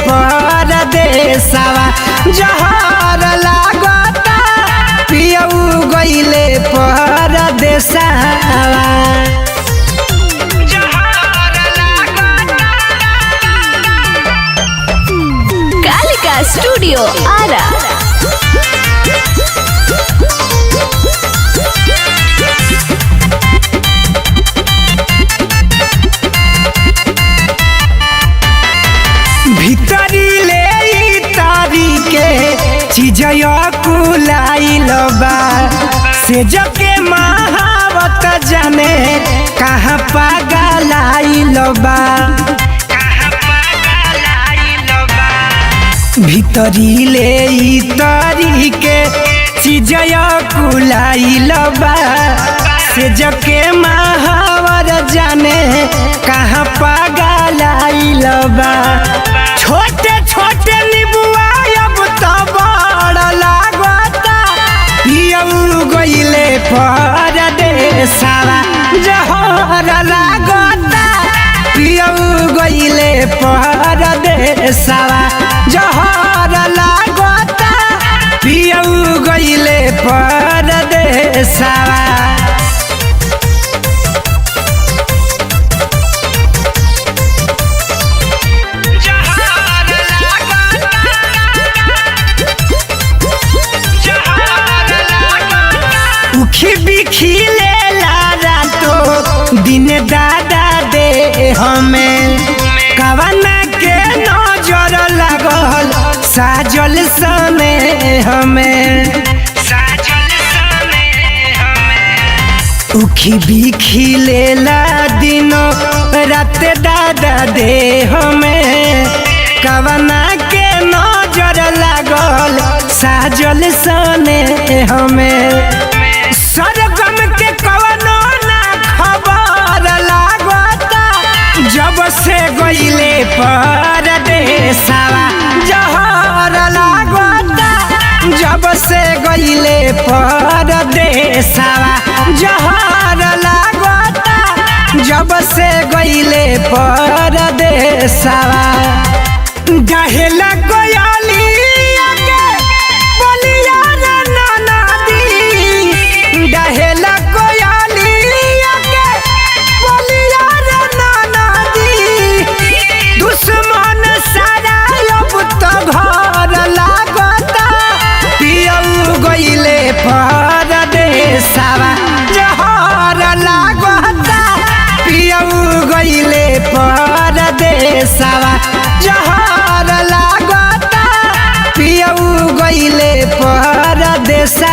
परदेसवा जहर लागता पियऊ गइले परदेसवा। कालिका स्टूडियो आरा। भीतरी ले तारी के चीजया कुलाइल बा से जके महावत जाने कहाँ पागलाइल बा। भीतरी ले तारी के चीजया कुलाइल बा से जके महावर जाने कहाँ पागलाइल बा। छोटे छोटे निबुआ अब तो बड़ लागता पियऊ गइले परदेसवा जहर लागता पियऊ गइले परदेसवा जहर लागता पियऊ गइले परदेसवा। उखी बिखी लेला रातो दिन दादा दे हमें कवना के नजर लागल साजल सने हमें। उखी बिखी लेला दिनो रात दादा दे हमें कवना के नजर लागल साजल सने हमें। सरगम के कवनो ना खबर लागता जब से गइले परदेसवा जहर लागता जब से गइले परदेसवा जहर लागता जब से गइले परदेसवा। गहेला कोयलिया के बोलिया रे ननदी गहेला कोयलिया के बोलिया रे ननदी दुश्मन सारा अब तो घर लागता पियऊ गइले परदेसवा जहर लागता पियऊ गइले परदेसवा जहर लागता पियऊ गइले परदेसवा।